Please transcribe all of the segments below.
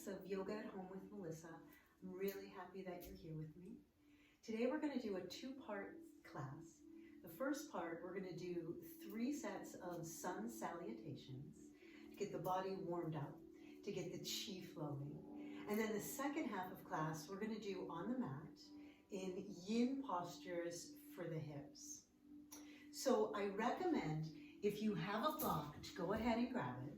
of Yoga at Home with Melissa. I'm really happy that you're here with me. Today we're going to do a two-part class. The first part, we're going to do 3 sets of sun salutations to get the body warmed up, to get the chi flowing. And then the second half of class, we're going to do on the mat in yin postures for the hips. So I recommend, if you have a block, to go ahead and grab it.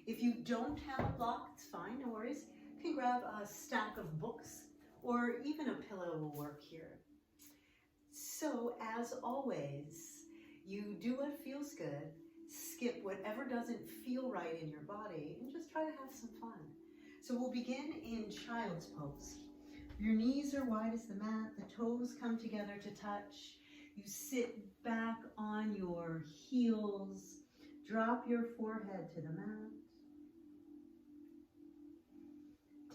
If you don't have a block, it's fine, no worries. You can grab a stack of books or even a pillow will work here. So as always, you do what feels good, skip whatever doesn't feel right in your body, and just try to have some fun. So we'll begin in child's pose. Your knees are wide as the mat, the toes come together to touch. You sit back on your heels, drop your forehead to the mat.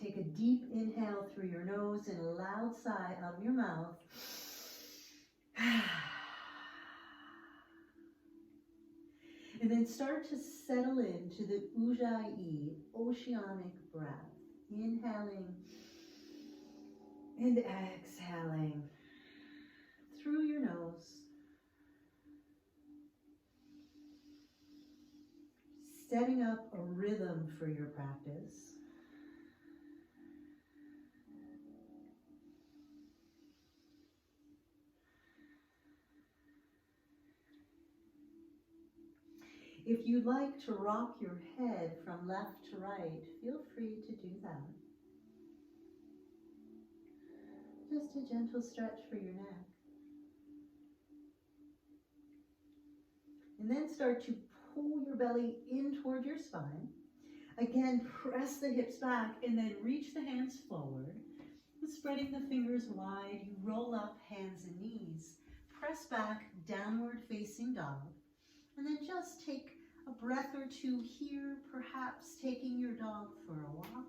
Take a deep inhale through your nose and a loud sigh out of your mouth. And then start to settle into the Ujjayi, oceanic breath. Inhaling and exhaling through your nose. Setting up a rhythm for your practice. If you'd like to rock your head from left to right, feel free to do that. Just a gentle stretch for your neck. And then start to pull your belly in toward your spine. Again, press the hips back and then reach the hands forward. Spreading the fingers wide, you roll up hands and knees. Press back, downward facing dog. And then just take a breath or two here, perhaps taking your dog for a walk.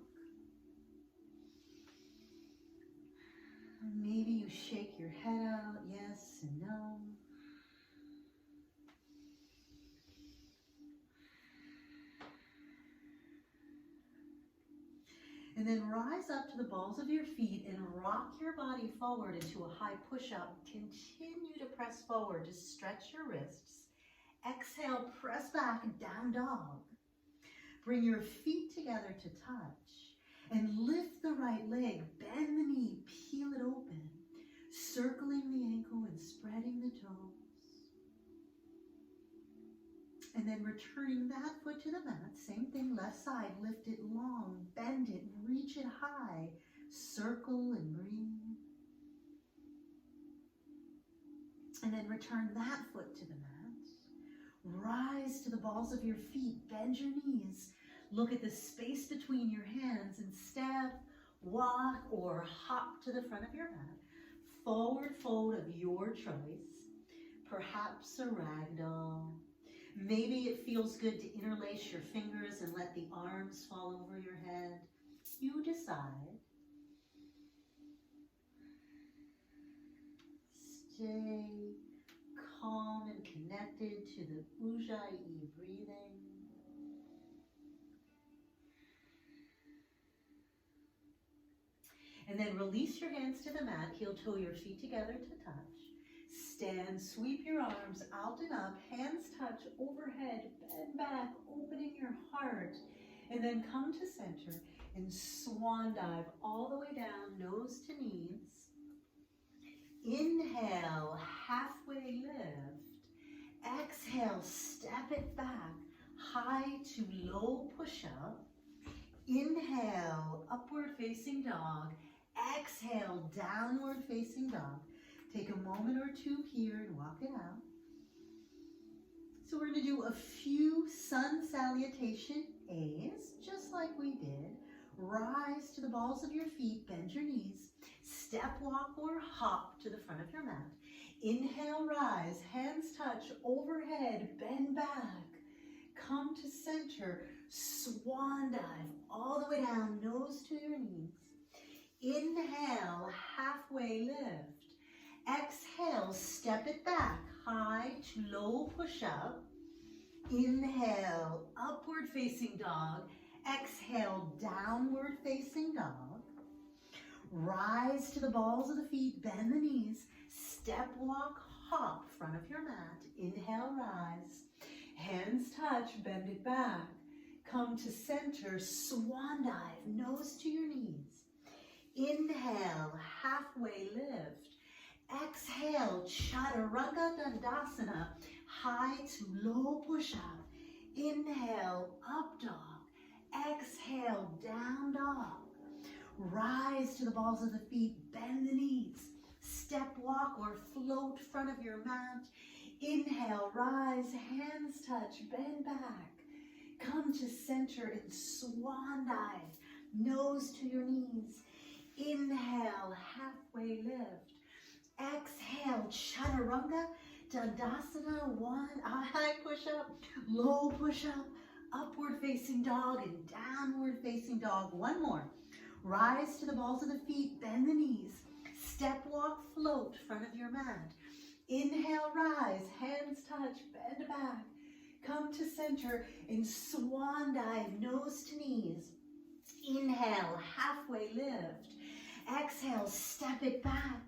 And maybe you shake your head out, yes and no. And then rise up to the balls of your feet and rock your body forward into a high push-up. Continue to press forward to stretch your wrists. Exhale, press back, down dog. Bring your feet together to touch. And lift the right leg, bend the knee, peel it open. Circling the ankle and spreading the toes. And then returning that foot to the mat. Same thing, left side, lift it long, bend it, reach it high. Circle and breathe. And then return that foot to the mat. Rise to the balls of your feet, bend your knees. Look at the space between your hands and step, walk, or hop to the front of your mat. Forward fold of your choice. Perhaps a ragdoll. Maybe it feels good to interlace your fingers and let the arms fall over your head. You decide. Stay calm and connected to the Ujjayi breathing. And then release your hands to the mat, heel toe your feet together to touch. Stand, sweep your arms out and up, hands touch overhead, bend back, opening your heart. And then come to center and swan dive all the way down, nose to knees. Inhale, halfway lift. Exhale, step it back, high to low push-up. Inhale, upward facing dog. Exhale, downward facing dog. Take a moment or two here and walk it out. So we're going to do a few sun salutation A's, just like we did. Rise to the balls of your feet, bend your knees. Step, walk, or hop to the front of your mat. Inhale, rise, hands touch, overhead, bend back. Come to center, swan dive, all the way down, nose to your knees. Inhale, halfway lift. Exhale, step it back, high to low push-up. Inhale, upward facing dog. Exhale, downward facing dog. Rise to the balls of the feet, bend the knees. Step, walk, hop, front of your mat. Inhale, rise. Hands touch, bend it back. Come to center, swan dive, nose to your knees. Inhale, halfway lift. Exhale, chaturanga dandasana, high to low push-up. Inhale, up dog. Exhale, down dog. Rise to the balls of the feet, bend the knees. Step, walk, or float front of your mat. Inhale, rise, hands touch, bend back. Come to center in swan dive, nose to your knees. Inhale, halfway lift. Exhale, chaturanga dandasana, one high push-up, low push-up, upward facing dog, and downward facing dog. One more. Rise to the balls of the feet, bend the knees. Step, walk, float, front of your mat. Inhale, rise, hands touch, bend back. Come to center in swan dive, nose to knees. Inhale, halfway lift. Exhale, step it back.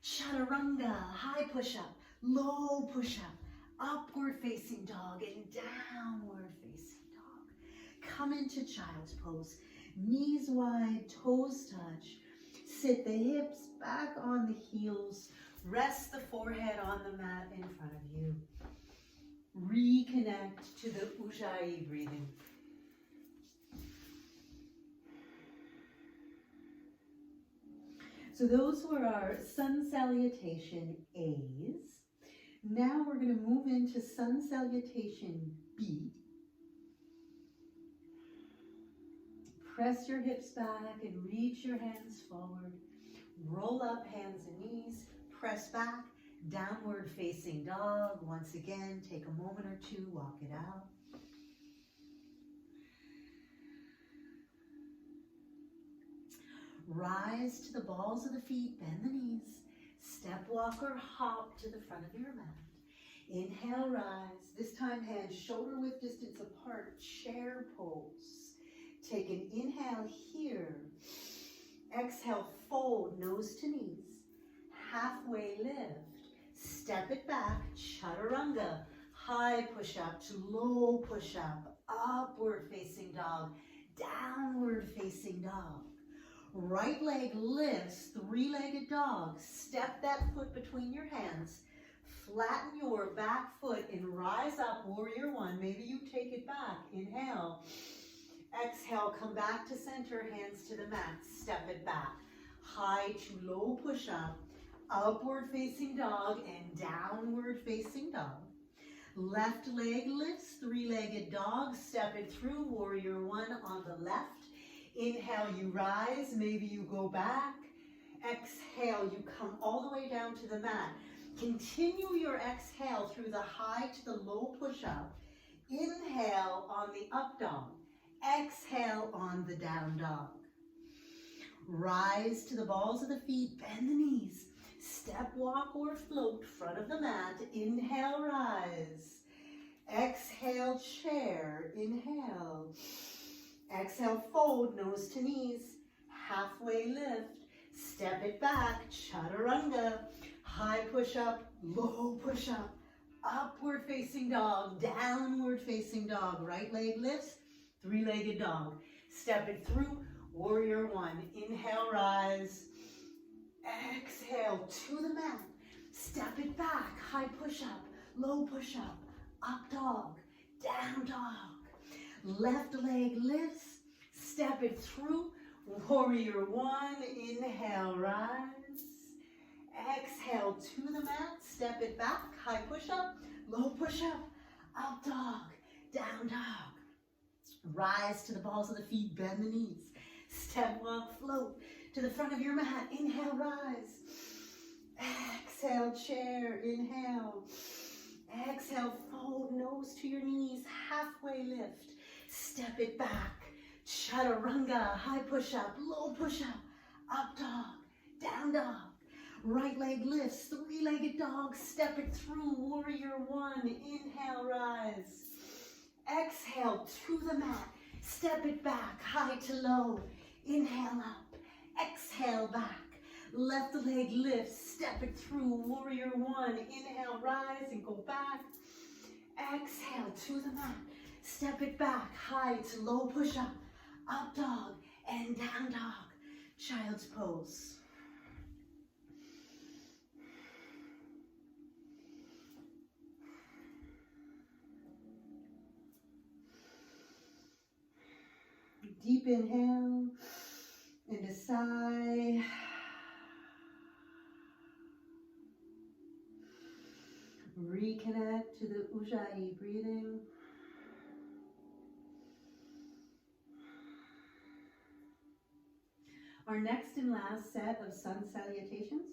Chaturanga, high push-up, low push-up, upward facing dog, and downward facing dog. Come into child's pose. Knees wide, toes touch. Sit the hips back on the heels. Rest the forehead on the mat in front of you. Reconnect to the Ujjayi breathing. So those were our sun salutation A's. Now we're going to move into sun salutation B. Press your hips back and reach your hands forward. Roll up hands and knees. Press back. Downward facing dog. Once again, take a moment or two, walk it out. Rise to the balls of the feet, bend the knees. Step, walk, or hop to the front of your mat. Inhale, rise. This time, hands shoulder width distance apart, chair pose. Take an inhale here. Exhale, fold, nose to knees. Halfway lift. Step it back, chaturanga. High push-up to low push-up. Upward facing dog. Downward facing dog. Right leg lifts, three-legged dog. Step that foot between your hands. Flatten your back foot and rise up, warrior one. Maybe you take it back. Inhale. Exhale, come back to center, hands to the mat. Step it back. High to low push-up. Upward facing dog and downward facing dog. Left leg lifts, three-legged dog. Step it through, warrior one on the left. Inhale, you rise, maybe you go back. Exhale, you come all the way down to the mat. Continue your exhale through the high to the low push-up. Inhale on the up dog. Exhale on the down dog. Rise to the balls of the feet, bend the knees. Step, walk, or float, front of the mat. Inhale, rise. Exhale, chair. Inhale. Exhale, fold, nose to knees. Halfway lift. Step it back, chaturanga. High push-up, low push-up. Upward facing dog, downward facing dog. Right leg lifts, three-legged dog. Step it through, warrior one. Inhale, rise. Exhale to the mat. Step it back, high push-up, low push-up. Up dog, down dog. Left leg lifts, step it through, warrior one. Inhale, rise. Exhale to the mat, step it back, high push-up, low push-up, up dog, down dog. Rise to the balls of the feet, bend the knees. Step, walk, float to the front of your mat. Inhale, rise. Exhale, chair, inhale. Exhale, fold, nose to your knees, halfway lift. Step it back, chaturanga, high push-up, low push-up, up dog, down dog. Right leg lifts, three-legged dog, step it through, warrior one. Inhale, rise. Exhale to the mat. Step it back, high to low. Inhale up, exhale back. Left leg lifts, step it through, warrior one. Inhale, rise and go back. Exhale to the mat. Step it back, high to low push up dog and down dog. Child's pose. Deep inhale and a sigh. Reconnect to the Ujjayi breathing. Our next and last set of sun salutations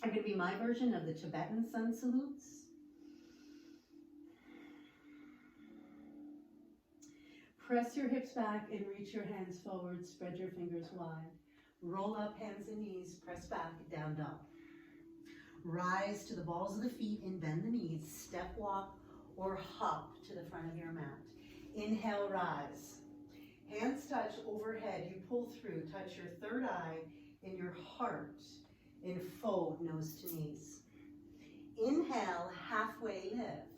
are going to be my version of the Tibetan sun salutes. Press your hips back and reach your hands forward. Spread your fingers wide. Roll up hands and knees. Press back, down dog. Rise to the balls of the feet and bend the knees. Step walk or hop to the front of your mat. Inhale, rise. Hands touch overhead. You pull through. Touch your third eye and your heart and fold nose to knees. Inhale, halfway lift.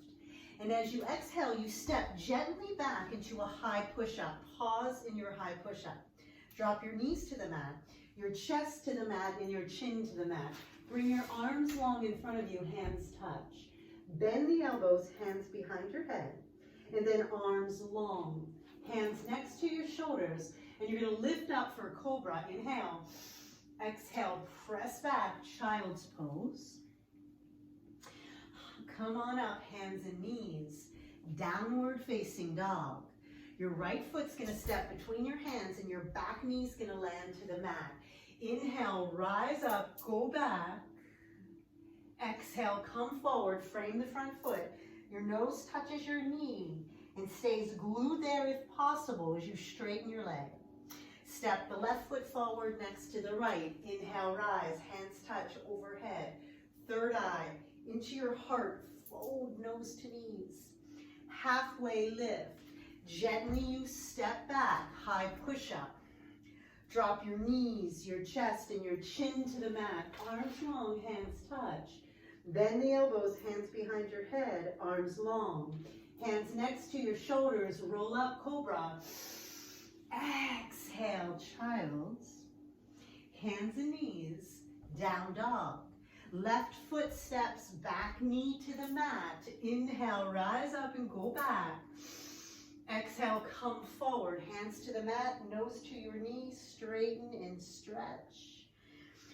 And as you exhale, you step gently back into a high push-up. Pause in your high push-up. Drop your knees to the mat, your chest to the mat, and your chin to the mat. Bring your arms long in front of you, hands touch. Bend the elbows, hands behind your head, and then arms long. Hands next to your shoulders, and you're going to lift up for cobra. Inhale. Exhale, press back, child's pose. Come on up, hands and knees. Downward facing dog. Your right foot's going to step between your hands and your back knee's going to land to the mat. Inhale, rise up, go back. Exhale, come forward, frame the front foot. Your nose touches your knee and stays glued there if possible as you straighten your leg. Step the left foot forward next to the right. Inhale, rise, hands touch overhead. Third eye into your heart, fold nose to knees. Halfway lift. Gently you step back, high push up. Drop your knees, your chest, and your chin to the mat. Arms long, hands touch. Bend the elbows, hands behind your head, arms long. Hands next to your shoulders, roll up, cobra. Exhale, child's. Hands and knees, down dog. Left foot steps, back knee to the mat. Inhale, rise up and go back. Exhale, come forward, hands to the mat, nose to your knee, straighten and stretch.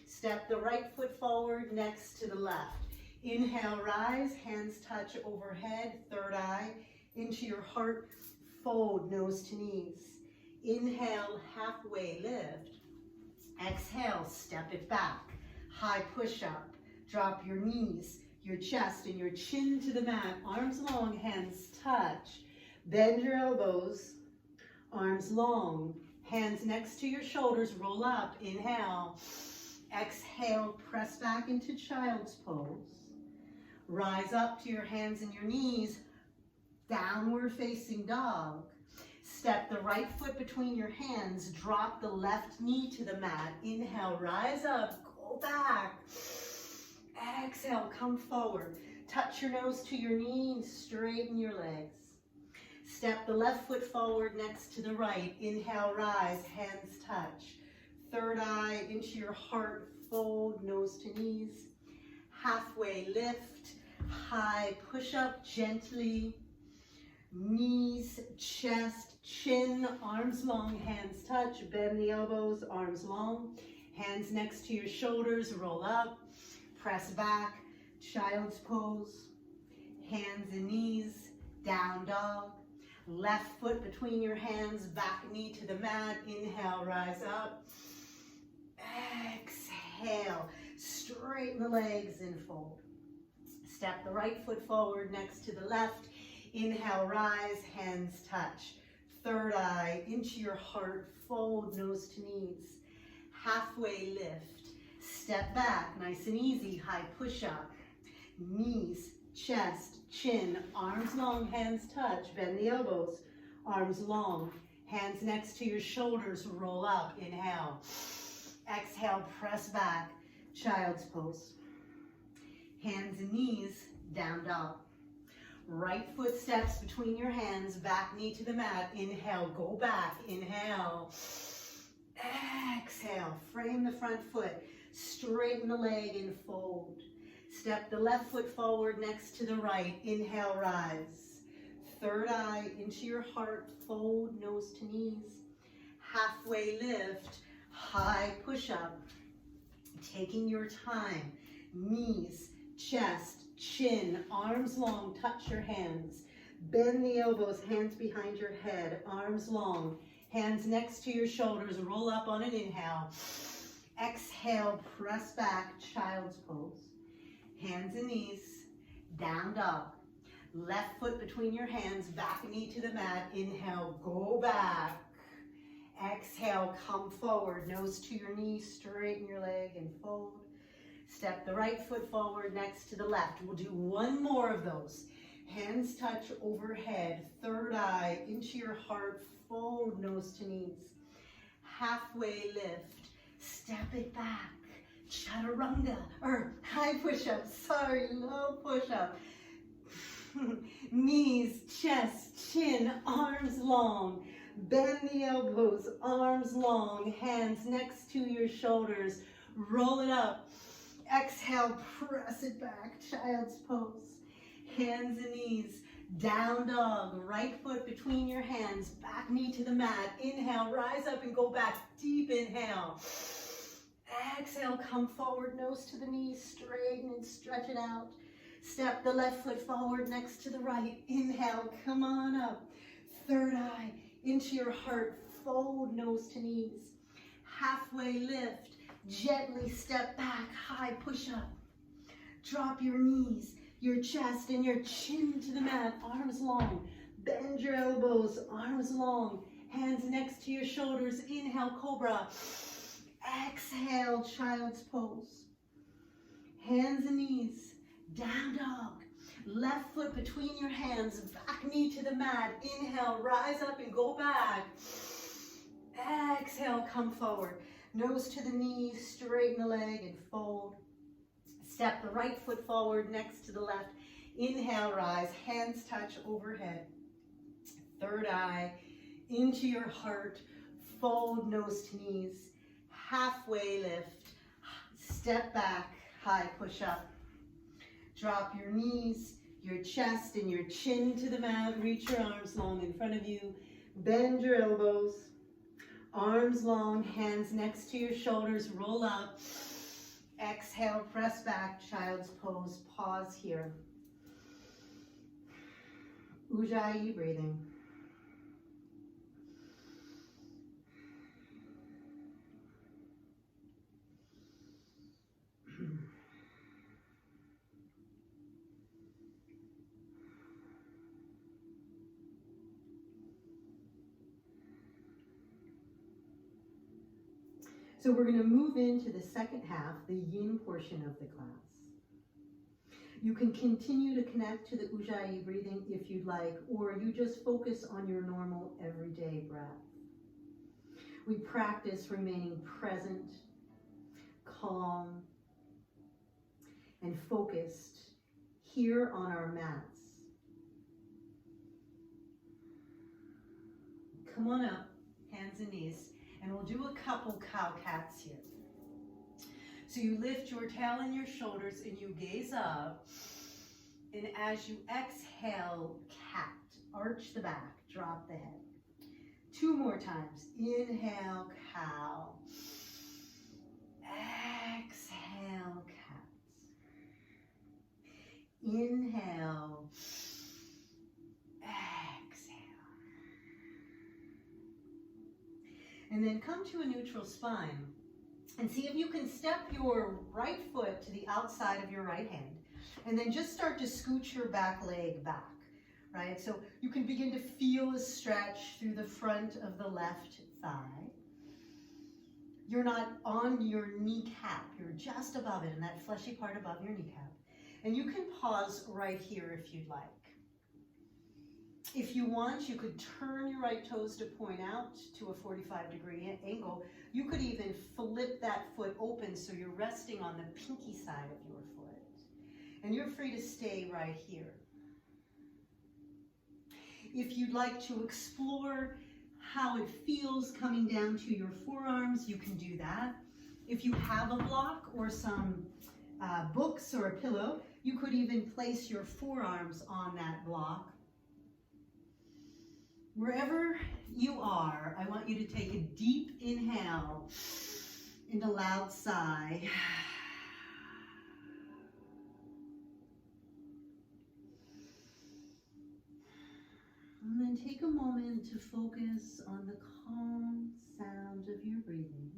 Step the right foot forward next to the left. Inhale, rise, hands touch overhead, third eye into your heart, fold nose to knees. Inhale, halfway lift. Exhale, step it back, high push up. Drop your knees, your chest, and your chin to the mat, arms long, hands touch. Bend your elbows, arms long, hands next to your shoulders, roll up, inhale. Exhale, press back into child's pose. Rise up to your hands and your knees, downward facing dog. Step the right foot between your hands, drop the left knee to the mat. Inhale, rise up, go back. Exhale, come forward. Touch your nose to your knee and straighten your legs. Step the left foot forward next to the right. Inhale, rise, hands touch. Third eye into your heart, fold, nose to knees. Halfway lift, high push up gently. Knees, chest, chin, arms long, hands touch. Bend the elbows, arms long. Hands next to your shoulders, roll up. Press back, child's pose. Hands and knees, down dog. Left foot between your hands, back knee to the mat. Inhale, rise up. Exhale, straighten the legs and fold. Step the right foot forward next to the left. Inhale, rise, hands touch. Third eye into your heart, fold, nose to knees. Halfway lift. Step back, nice and easy, high push up. Knees, chest, chin, arms long, hands touch. Bend the elbows, arms long. Hands next to your shoulders, roll up, inhale. Exhale, press back, child's pose. Hands and knees, down dog. Right foot steps between your hands, back knee to the mat. Inhale, go back, inhale. Exhale, frame the front foot, straighten the leg and fold. Step the left foot forward next to the right. Inhale, rise. Third eye into your heart, fold, nose to knees. Halfway lift, high push-up. Taking your time, knees, chest, chin, arms long, touch your hands. Bend the elbows, hands behind your head, arms long. Hands next to your shoulders, roll up on an inhale. Exhale, press back, child's pose. Hands and knees, down dog. Left foot between your hands, back knee to the mat. Inhale, go back. Exhale, come forward, nose to your knee, straighten your leg and fold. Step the right foot forward next to the left. We'll do one more of those. Hands touch overhead, third eye into your heart, fold, nose to knees. Halfway lift, step it back. Chaturanga, or high push-up, sorry, low push-up. Knees, chest, chin, arms long. Bend the elbows, arms long, hands next to your shoulders. Roll it up. Exhale, press it back, child's pose. Hands and knees, down dog. Right foot between your hands, back knee to the mat. Inhale, rise up and go back. Deep inhale. Exhale, come forward, nose to the knees, straighten and stretch it out. Step the left foot forward next to the right. Inhale, come on up. Third eye into your heart, fold, nose to knees. Halfway lift, gently step back, high push up. Drop your knees, your chest and your chin to the mat, arms long. Bend your elbows, arms long. Hands next to your shoulders. Inhale, cobra. Exhale, child's pose. Hands and knees, down dog. Left foot between your hands, back knee to the mat. Inhale, rise up and go back. Exhale, come forward. Nose to the knees, straighten the leg and fold. Step the right foot forward next to the left. Inhale, rise, hands touch overhead. Third eye into your heart, fold, nose to knees. Halfway lift, step back, high push up. Drop your knees, your chest and your chin to the mat. Reach your arms long in front of you. Bend your elbows, arms long, hands next to your shoulders. Roll up. Exhale, press back, child's pose. Pause here. Ujjayi breathing. So we're going to move into the second half, the yin portion of the class. You can continue to connect to the Ujjayi breathing if you'd like, or you just focus on your normal everyday breath. We practice remaining present, calm, and focused here on our mats. Come on up, hands and knees. And we'll do a couple cow-cats here. So you lift your tail and your shoulders and you gaze up. And as you exhale, cat. Arch the back, drop the head. 2 more times. Inhale, cow. Exhale, cat. Inhale. And then come to a neutral spine and see if you can step your right foot to the outside of your right hand and then just start to scooch your back leg back, right? So you can begin to feel a stretch through the front of the left thigh. You're not on your kneecap, you're just above it in that fleshy part above your kneecap. And you can pause right here if you'd like. If you want, you could turn your right toes to point out to a 45-degree angle. You could even flip that foot open so you're resting on the pinky side of your foot. And you're free to stay right here. If you'd like to explore how it feels coming down to your forearms, you can do that. If you have a block or some books or a pillow, you could even place your forearms on that block. Wherever you are, I want you to take a deep inhale and a loud sigh. And then take a moment to focus on the calm sound of your breathing.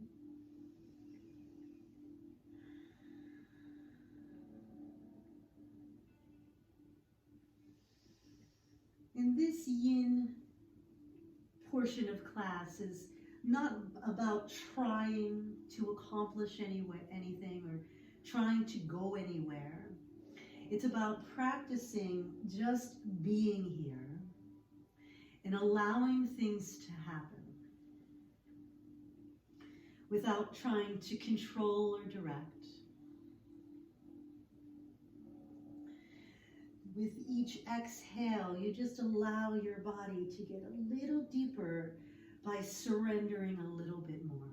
And this Yin portion of class is not about trying to accomplish anything or trying to go anywhere. It's about practicing just being here and allowing things to happen without trying to control or direct. With each exhale, you just allow your body to get a little deeper by surrendering a little bit more.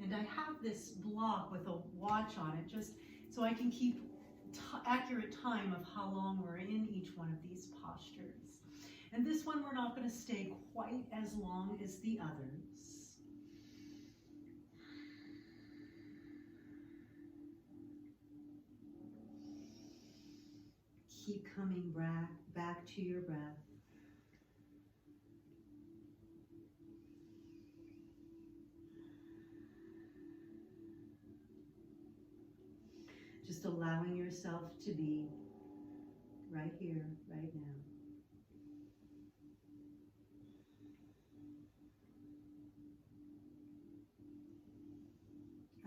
And I have this block with a watch on it just so I can keep accurate time of how long we're in each one of these postures. And this one we're not going to stay quite as long as the others. Keep coming back to your breath. Just allowing yourself to be right here, right now.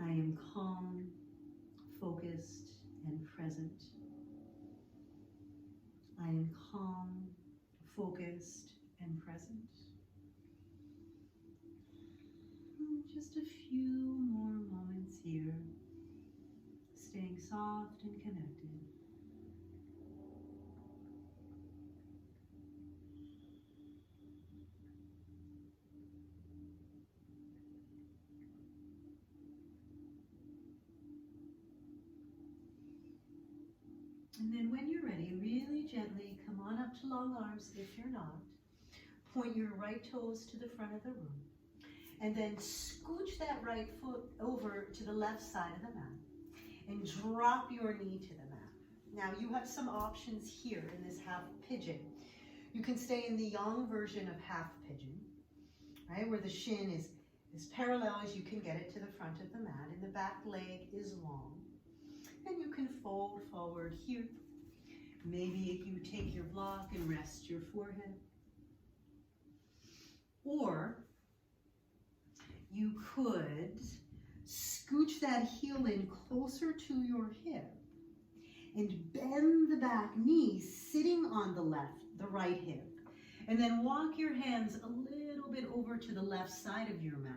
I am calm, focused, and present. I am calm, focused, and present. Just a few more moments here, staying soft and connected. And then when you're ready, really gently come on up to long arms if you're not. Point your right toes to the front of the room. And then scooch that right foot over to the left side of the mat. And drop your knee to the mat. Now you have some options here in this half pigeon. You can stay in the yang version of half pigeon, right? Where the shin is as parallel as you can get it to the front of the mat and the back leg is long. And you can fold forward here. Maybe you take your block and rest your forehead. Or you could scooch that heel in closer to your hip and bend the back knee sitting on the right hip. And then walk your hands a little bit over to the left side of your mat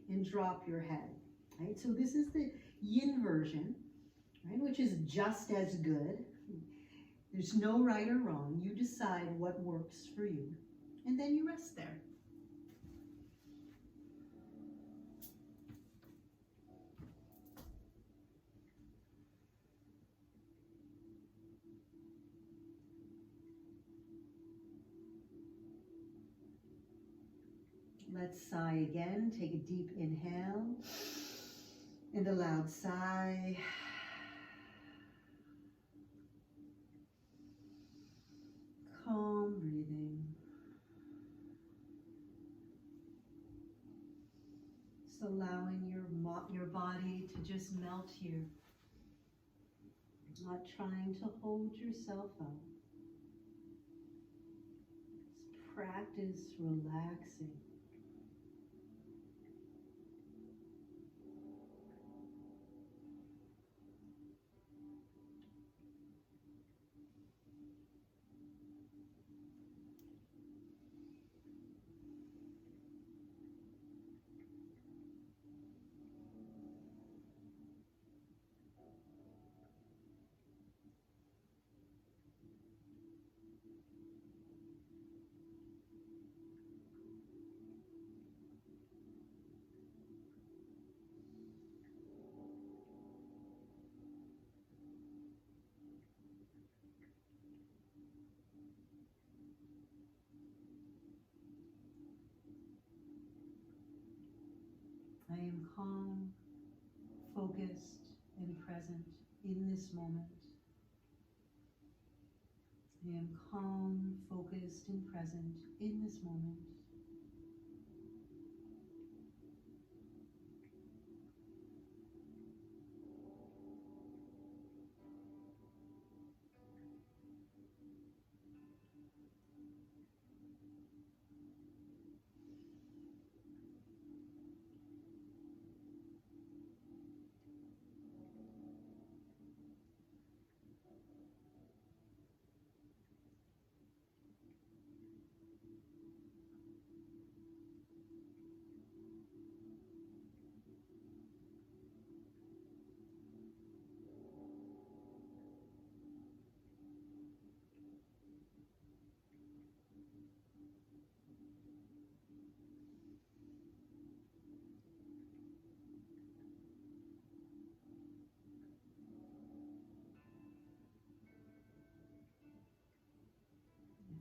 and drop your head. Right? So this is the Yin version, right? Which is just as good. There's no right or wrong. You decide what works for you. And then you rest there. Let's sigh again. Take a deep inhale and a loud sigh. Calm breathing. Just allowing your body to just melt here. Not trying to hold yourself up. Just practice relaxing. I am calm, focused, and present in this moment. I am calm, focused, and present in this moment.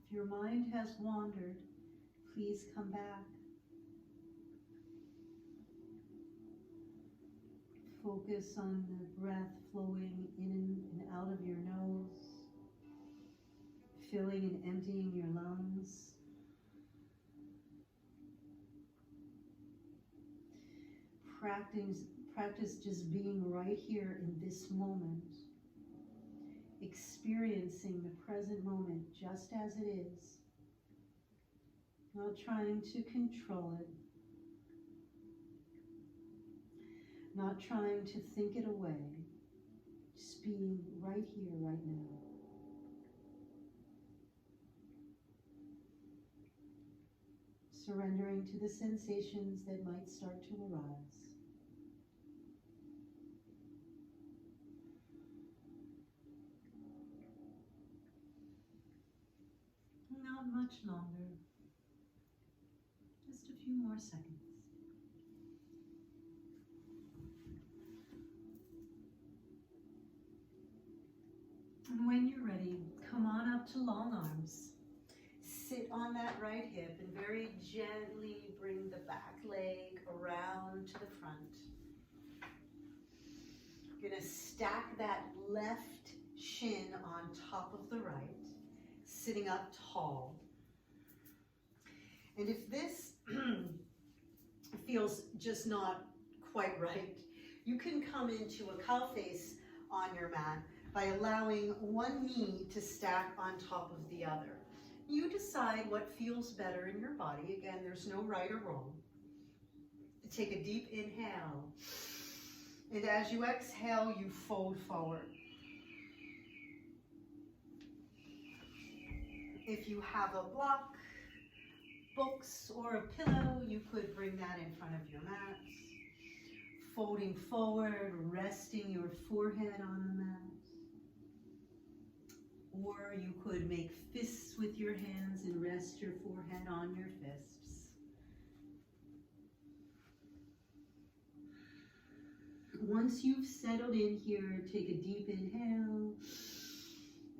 If your mind has wandered, please come back. Focus on the breath flowing in and out of your nose, filling and emptying your lungs. Practice just being right here in this moment, experiencing the present moment just as it is, not trying to control it, not trying to think it away, just being right here, right now. Surrendering to the sensations that might start to arise. Not much longer. Just a few more seconds. And when you're ready, come on up to long arms. Sit on that right hip and very gently bring the back leg around to the front. You're going to stack that left shin on top of the right, sitting up tall. And if this feels just not quite right, you can come into a cow face on your mat by allowing one knee to stack on top of the other. You decide what feels better in your body. Again, there's no right or wrong. Take a deep inhale. And as you exhale, you fold forward. If you have a block, books, or a pillow, you could bring that in front of your mat. Folding forward, resting your forehead on the mat. Or you could make fists with your hands and rest your forehead on your fists. Once you've settled in here, take a deep inhale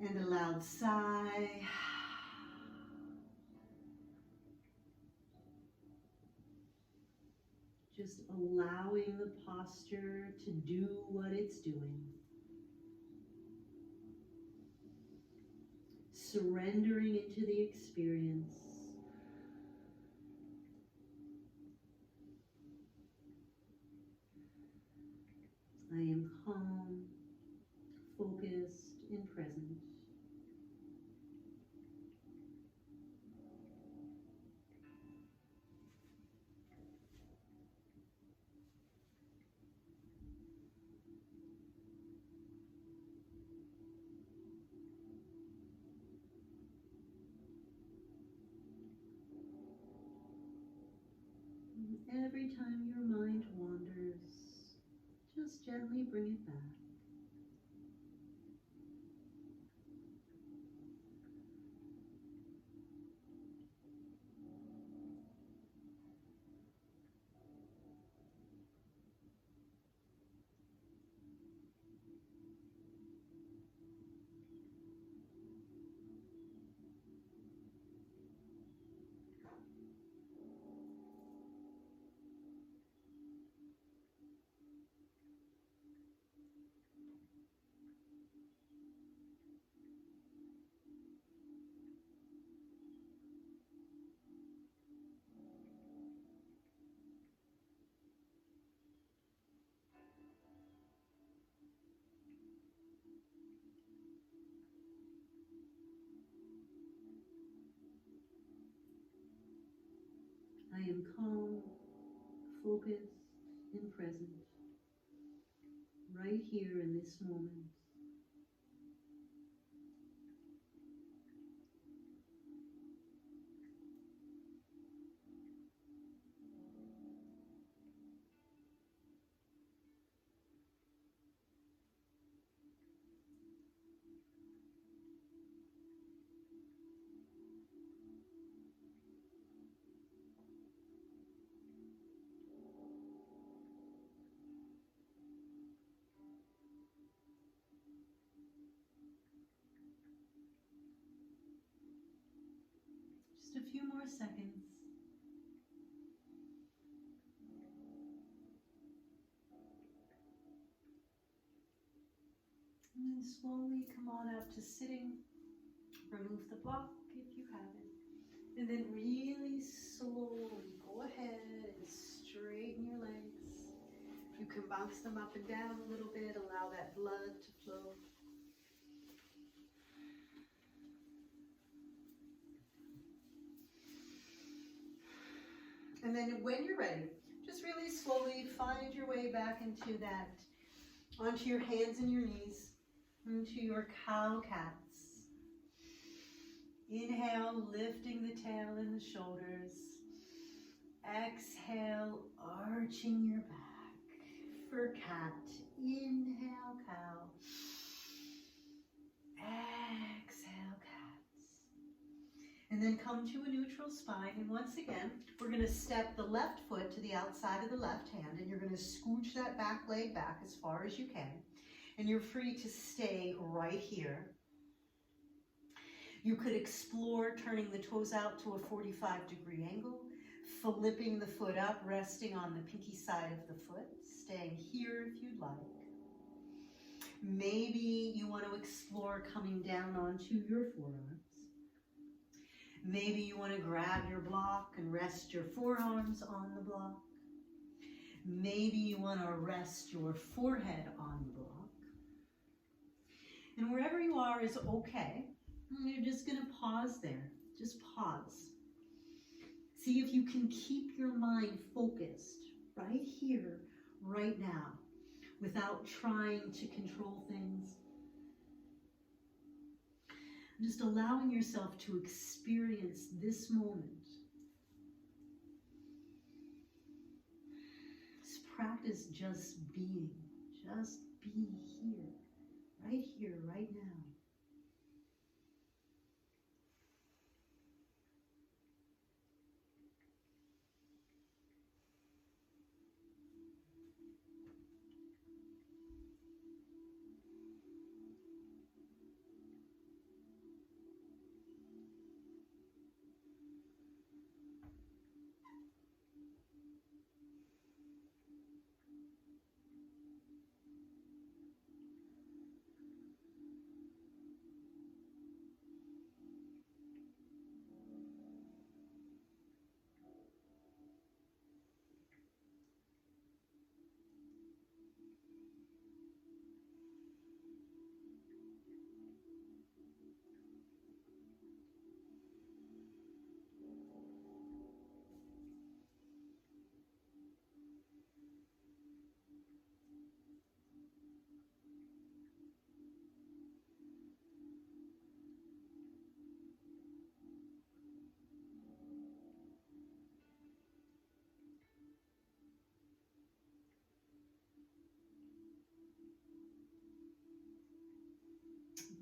and a loud sigh. Just allowing the posture to do what it's doing. Surrendering into the experience. I am calm, focused, and present. Every time your mind wanders, just gently bring it back. and calm, focused, and present, right here in this moment. Just a few more seconds. And then slowly come on up to sitting. Remove the block if you have it. And then really slowly go ahead and straighten your legs. You can bounce them up and down a little bit. Allow that blood to flow. And then when you're ready, just really slowly find your way back into that, onto your hands and your knees, into your cow-cats. Inhale, lifting the tail and the shoulders. Exhale, arching your back. For cat, inhale, cow. Exhale, cats. And then come to a neutral spine. And once again, we're going to step the left foot to the outside of the left hand. And you're going to scooch that back leg back as far as you can. And you're free to stay right here. You could explore turning the toes out to a 45-degree angle, flipping the foot up, resting on the pinky side of the foot, staying here if you'd like. Maybe you want to explore coming down onto your forearms. Maybe you want to grab your block and rest your forearms on the block. Maybe you want to rest your forehead on the block. And wherever you are is okay. You're just going to pause there. Just pause. See if you can keep your mind focused right here, right now, without trying to control things. Just allowing yourself to experience this moment. Just practice just being. Just be here, right now.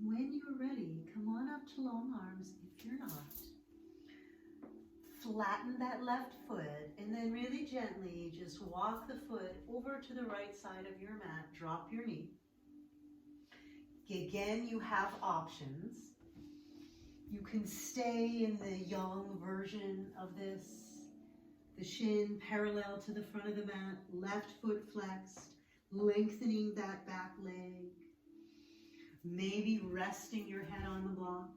When you're ready, come on up to long arms if you're not. Flatten that left foot and then really gently just walk the foot over to the right side of your mat. Drop your knee. Again, you have options. You can stay in the yang version of this. The shin parallel to the front of the mat, left foot flexed, lengthening that back leg. Maybe resting your head on the block.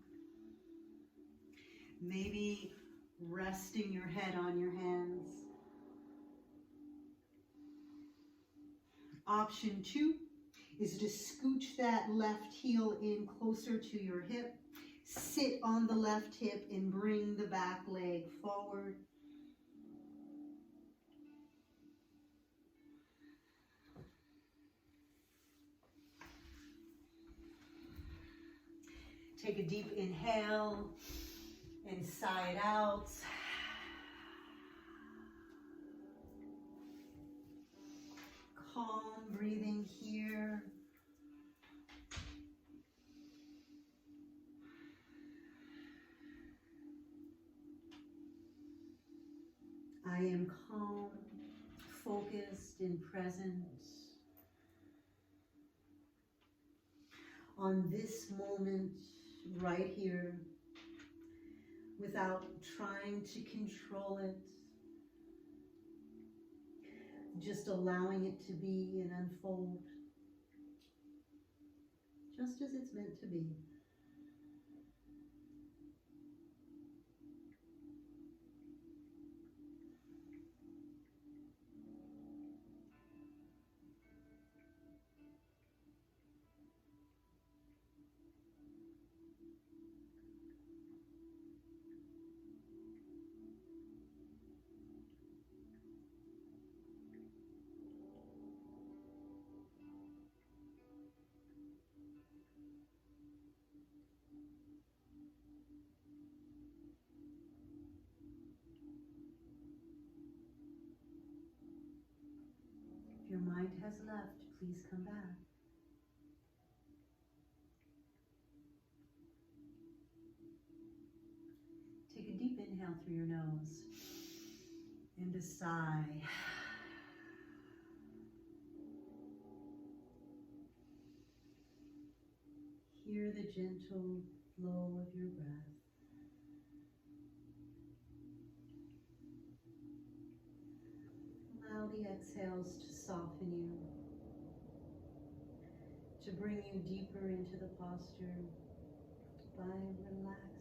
Maybe resting your head on your hands. Option 2 is to scooch that left heel in closer to your hip. Sit on the left hip and bring the back leg forward. Take a deep inhale and sigh it out. Calm breathing here. I am calm, focused, and present on this moment right here without trying to control it, just allowing it to be and unfold just as it's meant to be. If your mind has left, please come back. Take a deep inhale through your nose and a sigh. Hear the gentle flow of your breath. Allow the exhales to soften you, to bring you deeper into the posture by relaxing.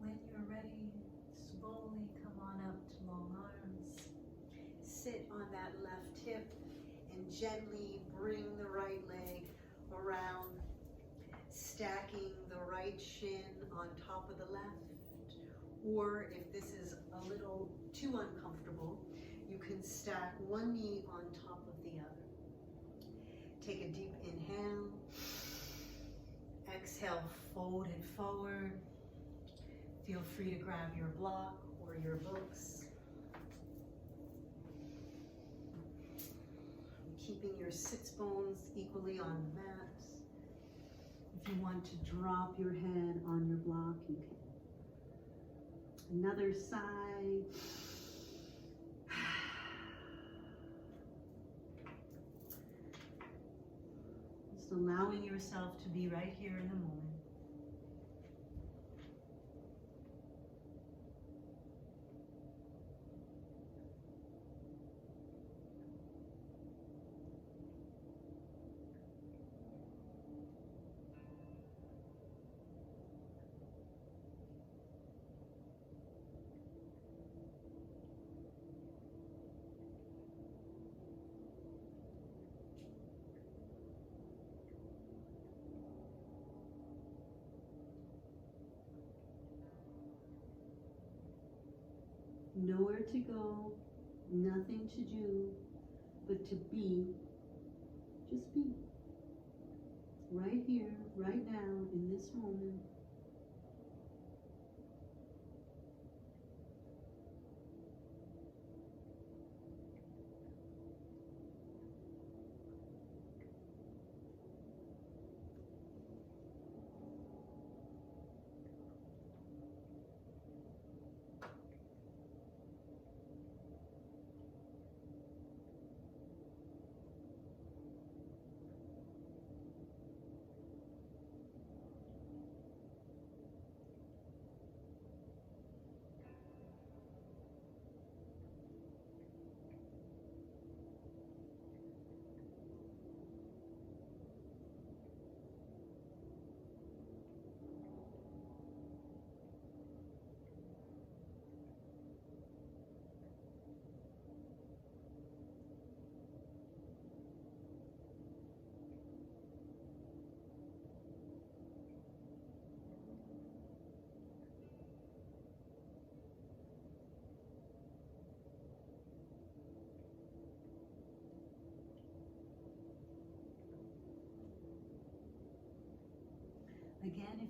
When you're ready, slowly come on up to long arms. Sit on that left hip and gently bring the right leg around, stacking the right shin on top of the left. Or if this is a little too uncomfortable, you can stack one knee on top of the other. Take a deep inhale. Exhale, fold it forward. Feel free to grab your block or your books. Keeping your sits bones equally on the mat. If you want to drop your head on your block, you can. Another sigh. Just allowing yourself to be right here in the moment. Nowhere to go, nothing to do, but to be, just be. Right here, right now, in this moment.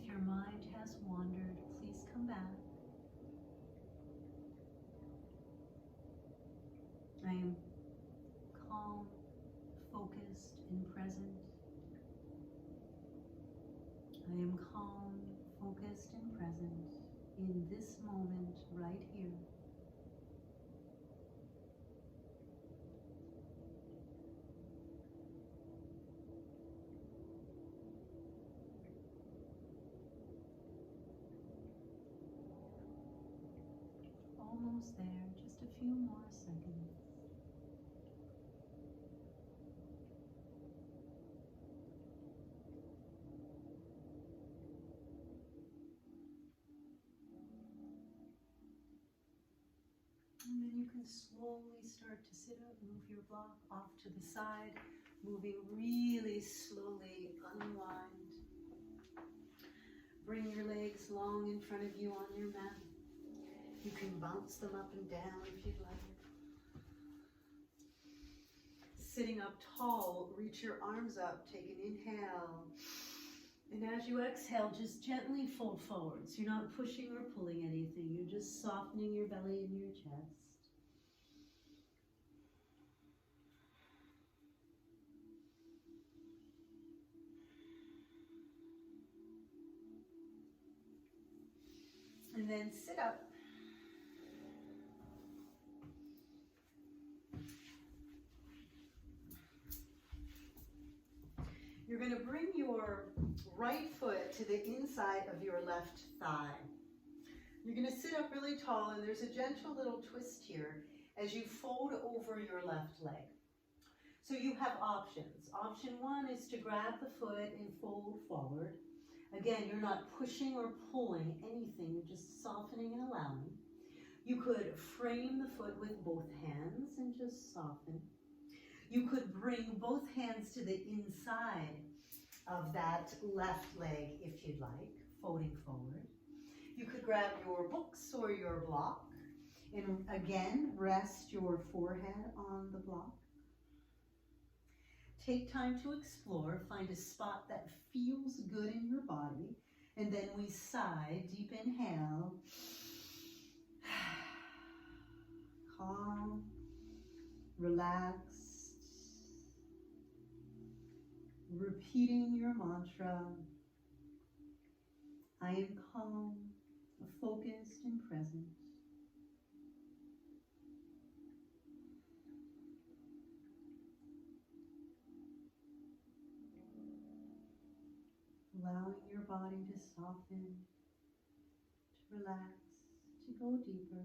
If your mind has wandered, please come back. I am calm, focused, and present. I am calm, focused, and present in this moment right here. Almost there, just a few more seconds. And then you can slowly start to sit up, move your block off to the side, moving really slowly, unwind. Bring your legs long in front of you on your mat. You can bounce them up and down if you'd like. Sitting up tall, reach your arms up, take an inhale. And as you exhale, just gently fold forward. So you're not pushing or pulling anything. You're just softening your belly and your chest. And then sit up. You're going to bring your right foot to the inside of your left thigh. You're going to sit up really tall, and there's a gentle little twist here as you fold over your left leg. So you have options. Option one is to grab the foot and fold forward. Again, you're not pushing or pulling anything, you're just softening and allowing. You could frame the foot with both hands and just soften. You could bring both hands to the inside of that left leg if you'd like, folding forward. You could grab your books or your block and again, rest your forehead on the block. Take time to explore, find a spot that feels good in your body, and then we sigh, deep inhale. Calm, relaxed, repeating your mantra. I am calm, focused, and present. Allowing your body to soften, to relax, to go deeper.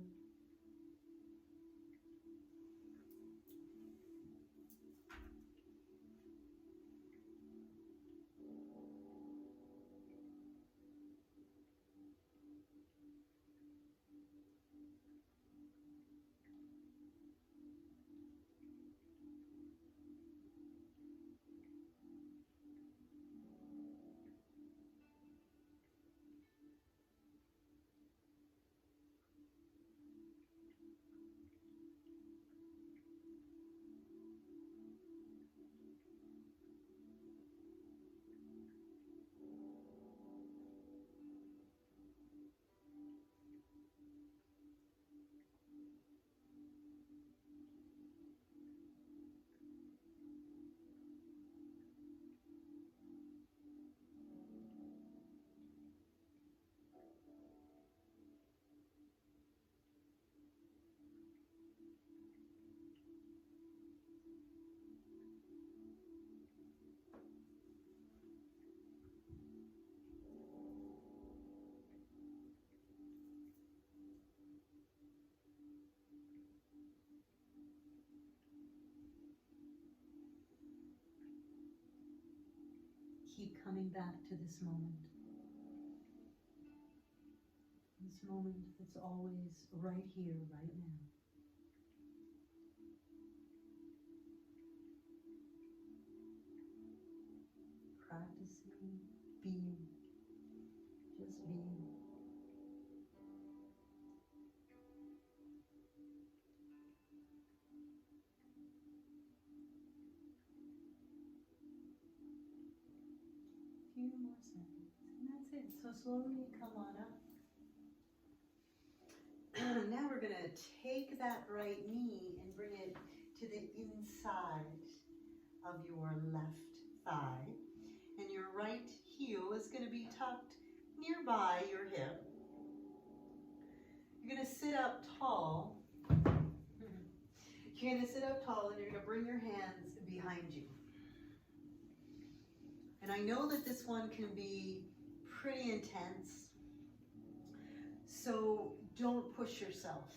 Keep coming back to this moment. This moment that's always right here, right now. Practicing being, just being. Few more seconds, and that's it. So slowly come on up. Now we're going to take that right knee and bring it to the inside of your left thigh. And your right heel is going to be tucked nearby your hip. You're going to sit up tall. You're going to sit up tall and you're going to bring your hands behind you. And I know that this one can be pretty intense, so don't push yourself.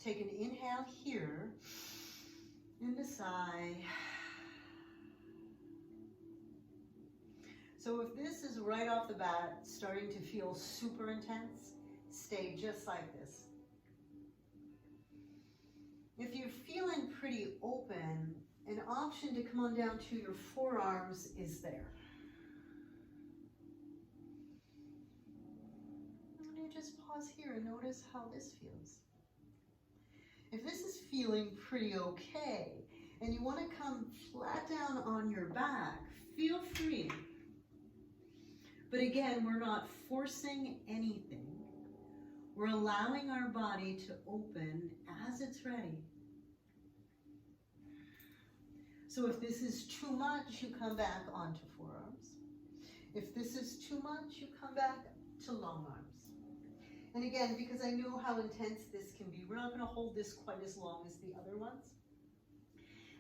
Take an inhale here, and a sigh. So if this is right off the bat starting to feel super intense, stay just like this. If you're feeling pretty open, an option to come on down to your forearms is there. And you just pause here and notice how this feels. If this is feeling pretty okay, and you want to come flat down on your back, feel free. But again, we're not forcing anything. We're allowing our body to open as it's ready. So if this is too much, you come back onto forearms. If this is too much, you come back to long arms. And again, because I know how intense this can be, we're not going to hold this quite as long as the other ones.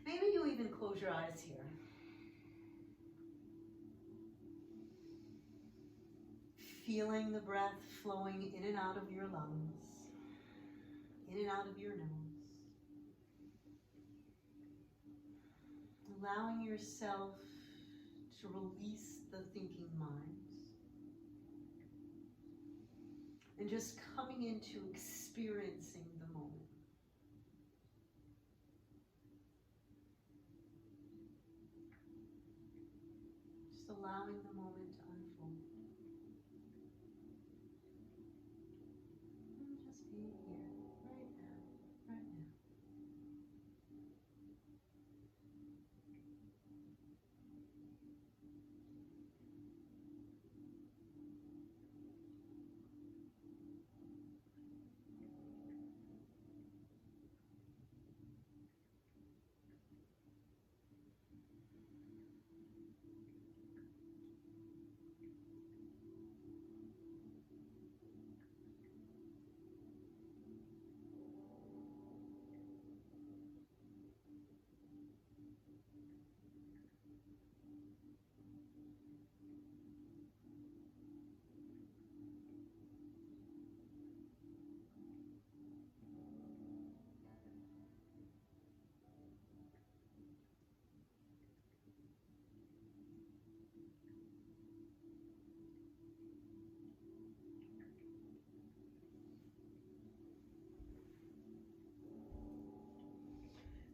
Maybe you even close your eyes here. Feeling the breath flowing in and out of your lungs, in and out of your nose. Allowing yourself to release the thinking mind. And just coming into experiencing the moment. Just allowing the moment to unfold. And just be here, right now, right now.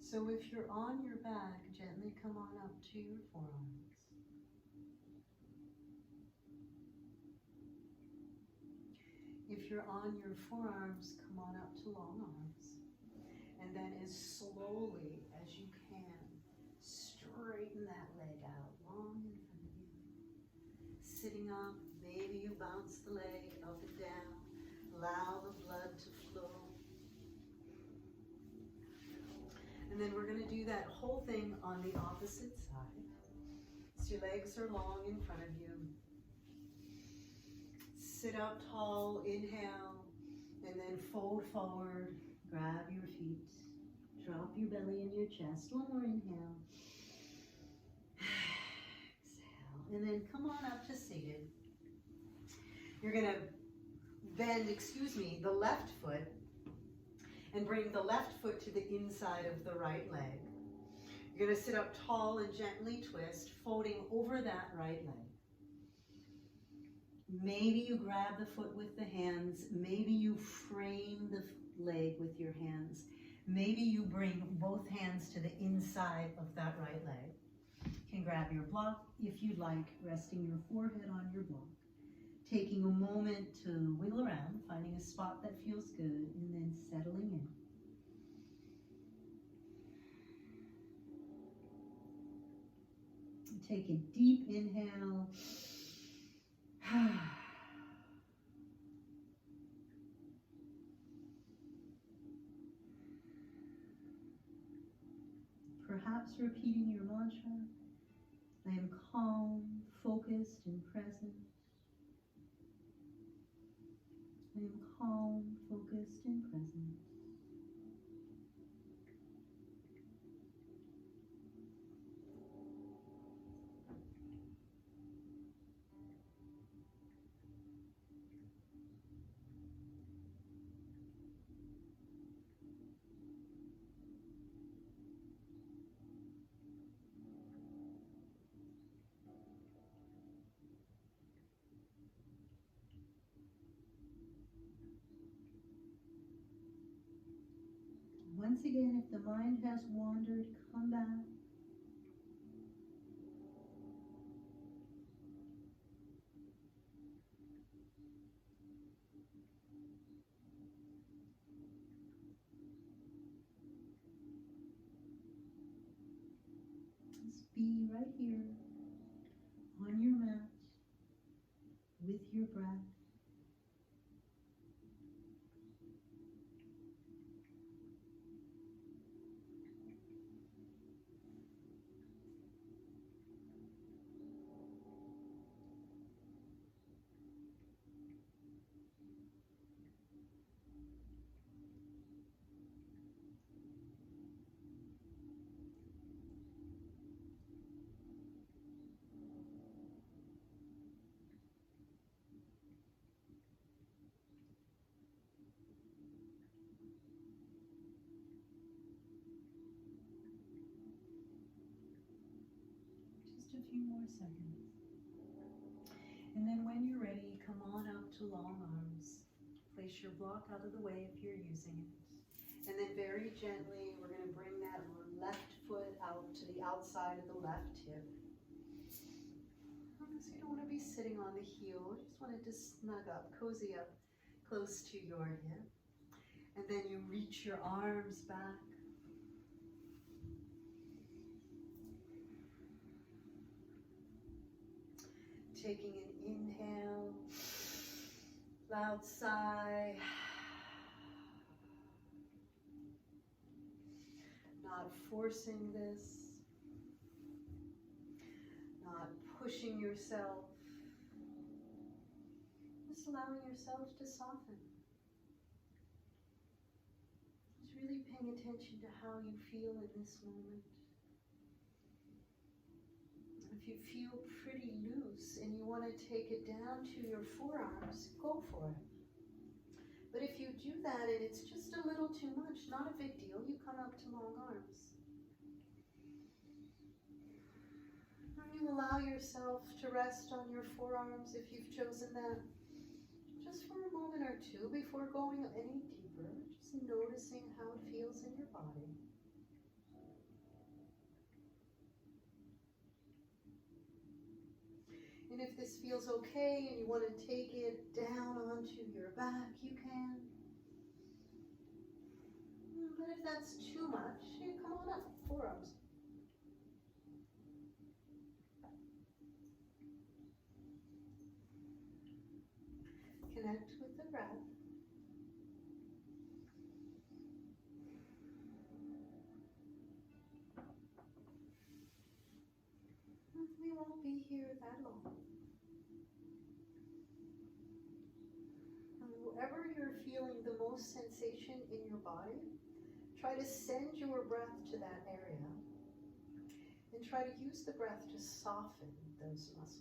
So if you're on your back, gently come on up to your forearms. If you're on your forearms, come on up to long arms. And then as slowly as you can, straighten that leg out long in front of you. Sitting up, maybe you bounce the leg up and down. Allow the blood to flow. And then we're going to do that whole thing on the opposite side. So your legs are long in front of you. Sit up tall, inhale, and then fold forward, grab your feet, drop your belly in your chest. One more inhale. Exhale, and then come on up to seated. You're going to bend, the left foot, and bring the left foot to the inside of the right leg. You're going to sit up tall and gently twist, folding over that right leg. Maybe you grab the foot with the hands. Maybe you frame the leg with your hands. Maybe you bring both hands to the inside of that right leg. You can grab your block if you'd like, resting your forehead on your block. Taking a moment to wiggle around, finding a spot that feels good, and then settling in. Take a deep inhale. perhaps repeating your mantra, I am calm, focused, and present. I am calm, focused, and present. Once again, if the mind has wandered, come back. Just be right here on your mat with your breath. Just a few more seconds. And then when you're ready, come on up to long arms. Place your block out of the way if you're using it. And then very gently, we're going to bring that left foot out to the outside of the left hip. So you don't want to be sitting on the heel. You just want to snug up, cozy up close to your hip. And then you reach your arms back. Taking an inhale, loud sigh. Not forcing this, not pushing yourself, just allowing yourself to soften. Just really paying attention to how you feel in this moment. If you feel pretty loose and you want to take it down to your forearms, go for it. But if you do that and it's just a little too much, not a big deal, you come up to long arms. And you allow yourself to rest on your forearms if you've chosen that, just for a moment or two before going any deeper, just noticing how it feels in your body. And if this feels okay and you want to take it down onto your back, you can. But if that's too much, you come on up, forearms. Connect with the breath. We won't be here that long. And wherever you're feeling the most sensation in your body, try to send your breath to that area and try to use the breath to soften those muscles.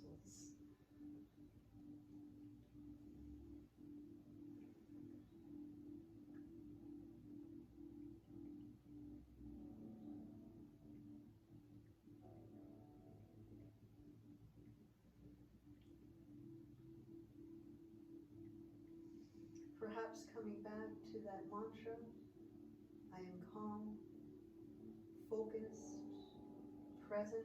Perhaps coming back to that mantra, I am calm, focused, present.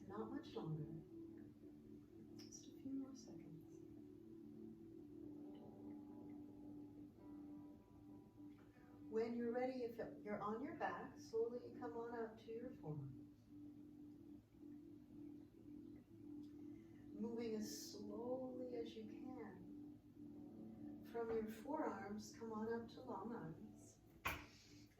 Not much longer. Just a few more seconds. when you're ready, if you're on your back, slowly come on up to your forearms. Moving as slowly as you can. From your forearms, come on up to long arms.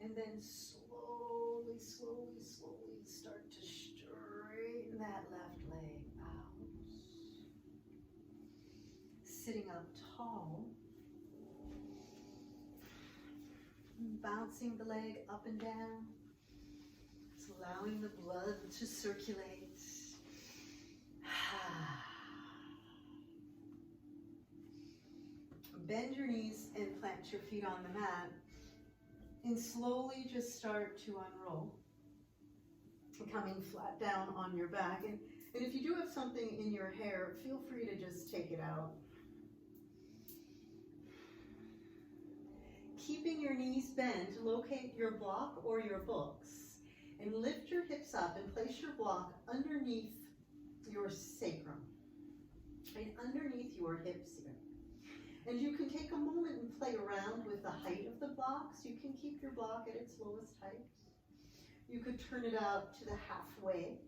And then slowly, slowly, slowly start to straighten that left leg out. Sitting up tall. Bouncing the leg up and down. It's allowing the blood to circulate. Bend your knees and plant your feet on the mat. And slowly just start to unroll. Coming flat down on your back. And if you do have something in your hair, feel free to just take it out. Keeping your knees bent, locate your block or your books and lift your hips up and place your block underneath your sacrum, right underneath your hips here. And you can take a moment and play around with the height of the blocks. You can keep your block at its lowest height. You could turn it out to the halfway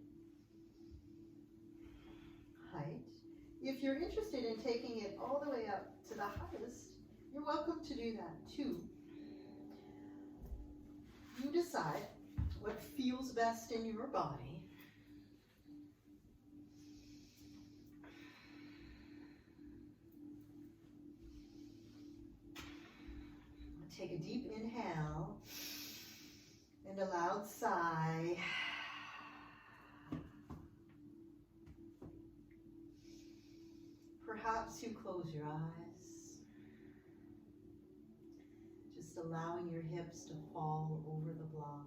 height. If you're interested in taking it all the way up to the highest, you're welcome to do that too. You decide what feels best in your body. Take a deep inhale and a loud sigh. Perhaps you close your eyes, just allowing your hips to fall over the block.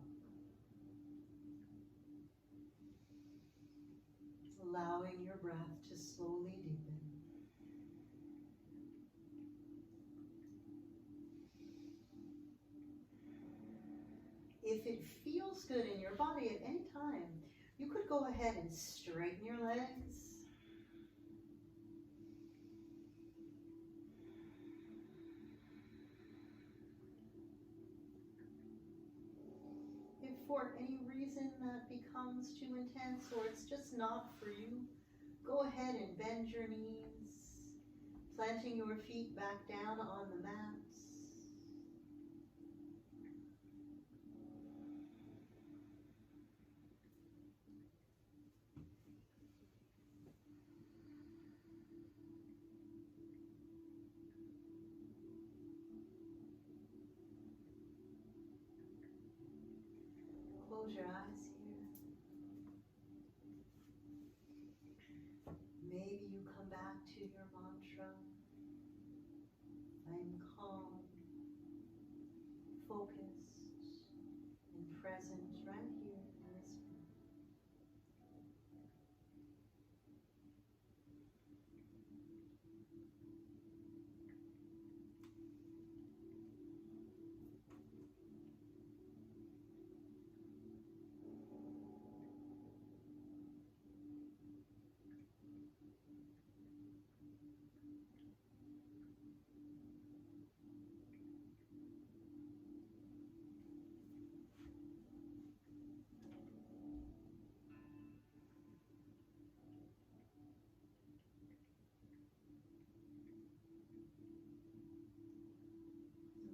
Allowing your breath to slowly deepen. If it feels good in your body at any time, you could go ahead and straighten your legs. If for any reason that becomes too intense or it's just not for you, go ahead and bend your knees, planting your feet back down on the mat. Close your eyes here. Maybe you come back to your mantra. I'm calm, focused, and present right here in this moment.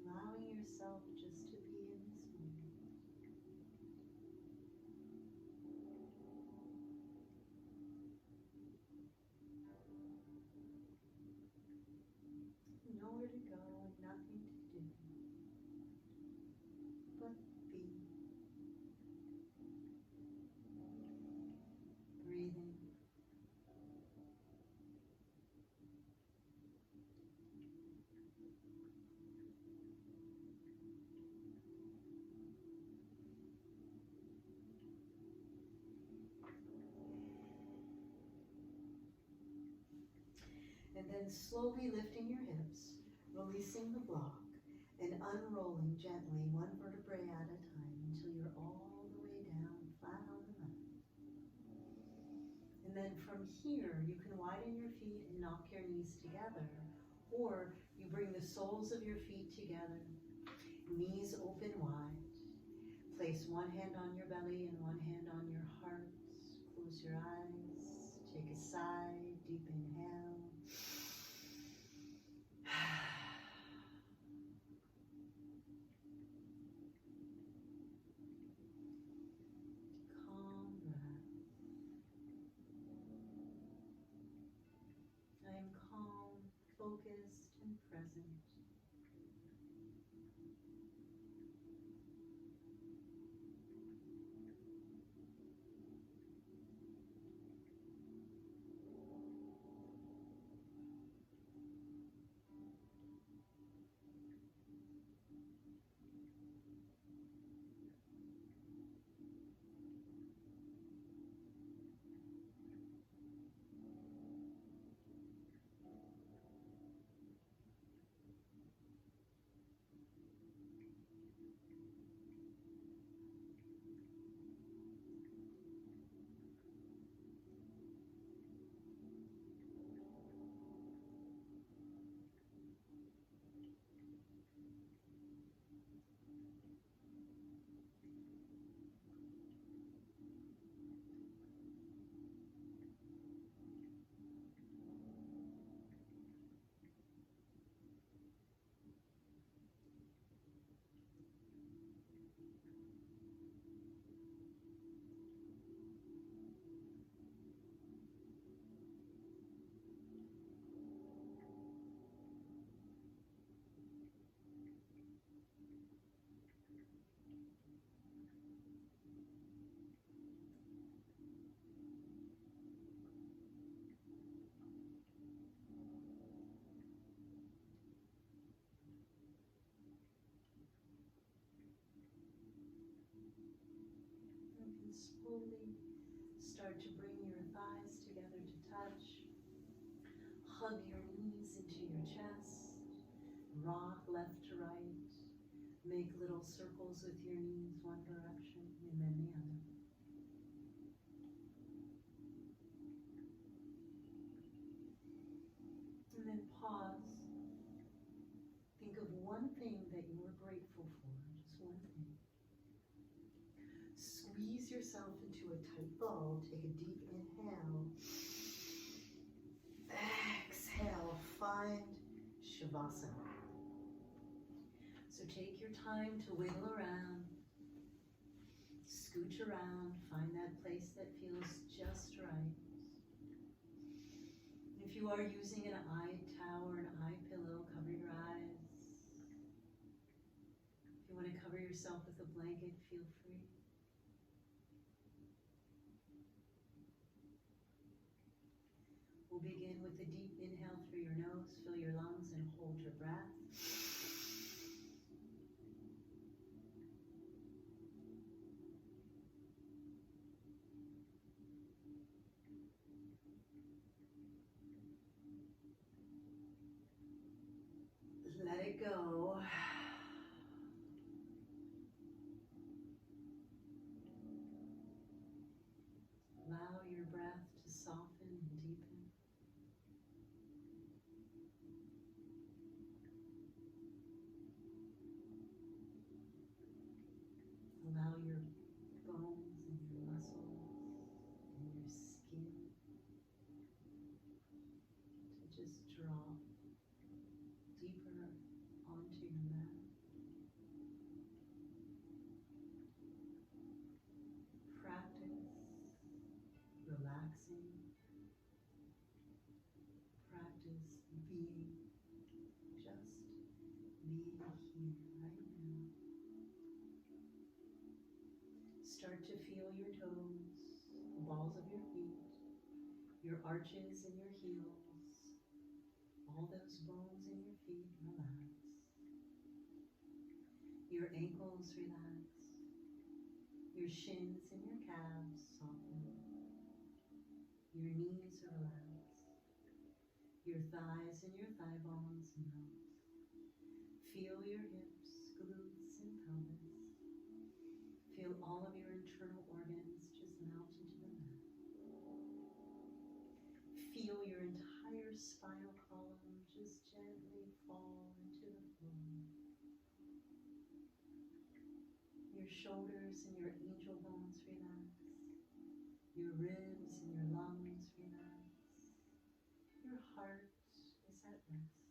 Allowing yourself just to be in this moment. Nowhere to go and nothing to do, but be. Breathing. And then slowly lifting your hips, releasing the block, and unrolling gently one vertebrae at a time until you're all the way down, flat on the mat. And then from here, you can widen your feet and knock your knees together, or you bring the soles of your feet together. Knees open wide. Place one hand on your belly and one hand on your heart. Close your eyes. Take a sigh. Deep inhale. Calm breath. I am calm, focused, and present. You can slowly start to bring your thighs together to touch. Hug your knees into your chest. Rock left to right. Make little circles with your knees, one direction and then the other. And then pause. Think of one thing that you are grateful for, just one thing. Squeeze yourself into a tight ball. Take a deep inhale. Exhale. Find Shavasana. So take your time to wiggle around, scooch around, find that place that feels just right. If you are using an eye towel or an eye pillow, cover your eyes. If you want to cover yourself with a blanket, feel free. We'll begin with a deep inhale through your nose, fill your lungs, and hold your breath. Let it go. Allow your breath to soften and deepen. Allow your bones and your muscles and your skin to just drop deeper onto your mat. Practice relaxing. Practice being, just being here right now. Start to feel your toes, the balls of your feet, your arches and your heels, all those bones in your feet relax. Your ankles relax. Your shins and your calves soften. Your knees relax. Your thighs and your thigh bones melt. Feel your hips, glutes, and pelvis. Feel all of your internal organs just melt into the mat. Feel your entire spinal column just gently fall into the floor. shoulders and your angel bones relax. Your ribs and your lungs relax. Your heart is at rest.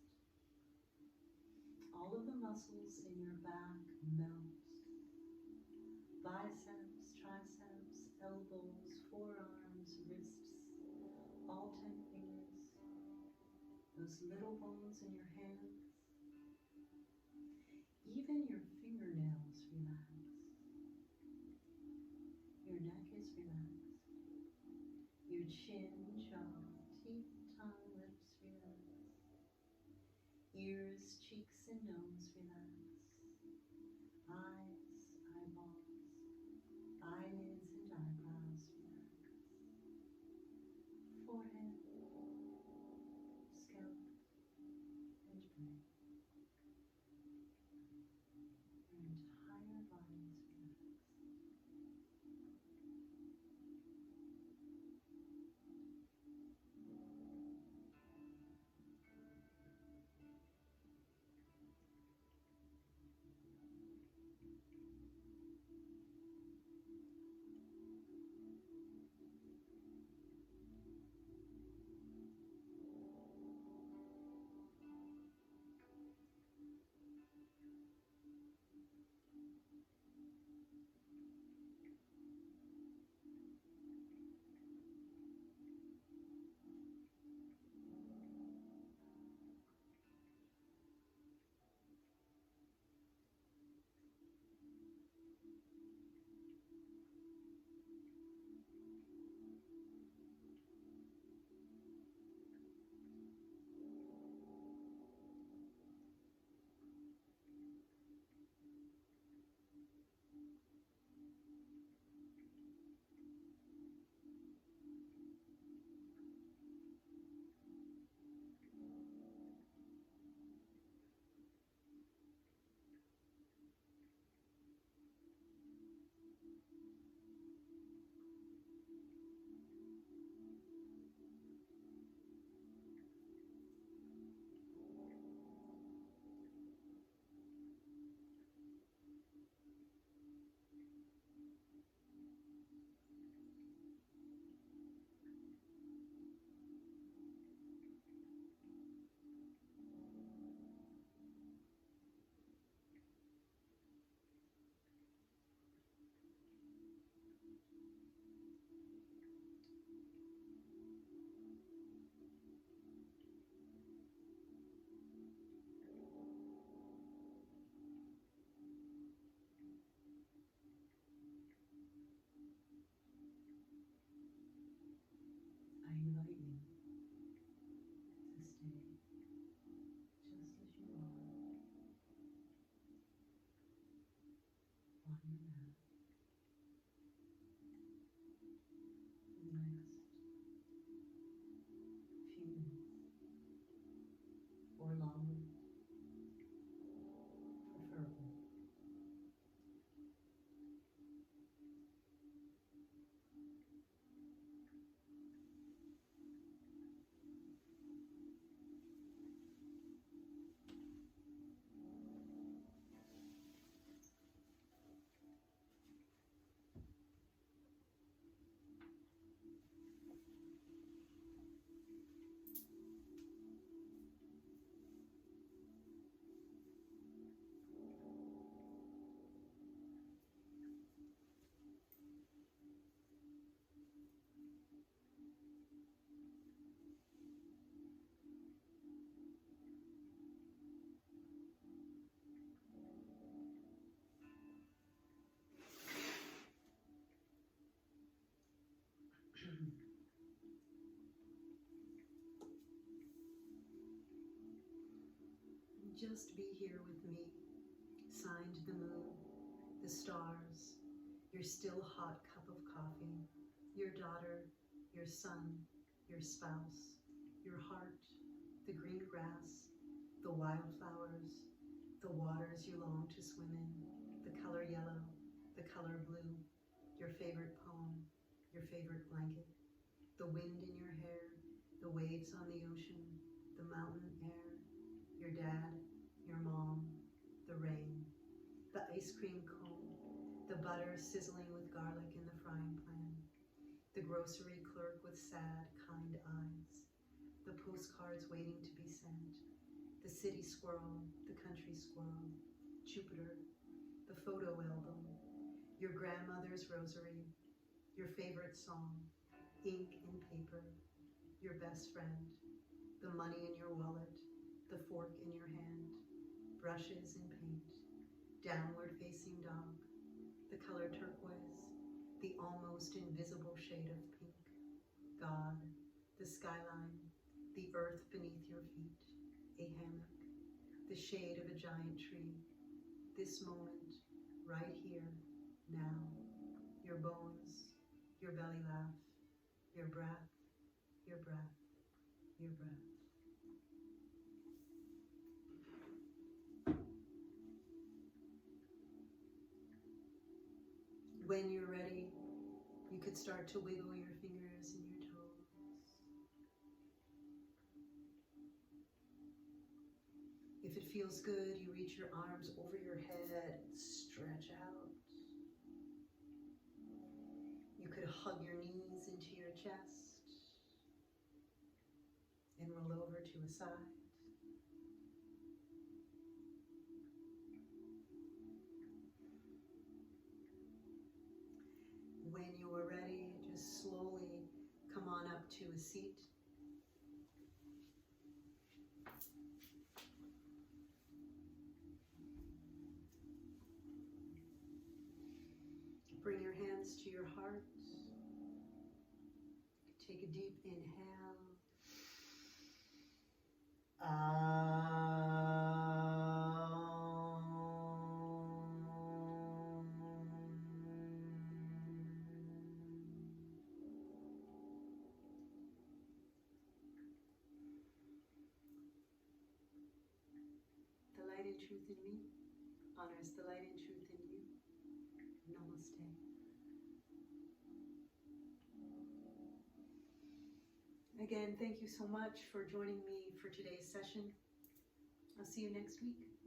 All of the muscles in your back melt. Biceps, triceps, elbows, forearms, wrists, all 10 fingers. Those little bones in your hands. Even your fingernails relax. Your neck is relaxed. Your chin, jaw, teeth, tongue, lips relax. Ears, cheeks, and nose relax. Eyes, eyeballs, eyelids, and eyebrows relax. Forehead, scalp, and brain. Your entire body is relaxed. I invite you to stay just as you are on your mat for the next few minutes or longer, preferably. Just be here with me, signed the moon, the stars, your still hot cup of coffee, your daughter, your son, your spouse, your heart, the green grass, the wildflowers, the waters you long to swim in, the color yellow, the color blue, your favorite poem, your favorite blanket, the wind in your hair, the waves on the ocean, the mountain air, your dad, your mom, the rain, the ice cream cone, The butter sizzling with garlic in the frying pan. The grocery clerk with sad, kind eyes. The postcards waiting to be sent. The city squirrel, the country squirrel. Jupiter. The photo album. Your grandmother's rosary. Your favorite song. Ink and paper. Your best friend. The money in your wallet. The fork in your hand. Brushes and paint. Downward facing dog. The color turquoise, the almost invisible shade of pink. God, the skyline, the earth beneath your feet, a hammock, the shade of a giant tree. This moment, right here, now, your bones, your belly laugh, your breath, your breath, your breath. When you're ready, you could start to wiggle your fingers and your toes. If it feels good, you reach your arms over your head and stretch out. You could hug your knees into your chest and roll over to a side. When you are ready, just slowly come on up to a seat. Bring your hands to your heart. Take a deep inhale. The light and truth in me honors the light and truth in you. Namaste. Again, thank you so much for joining me for today's session. I'll see you next week.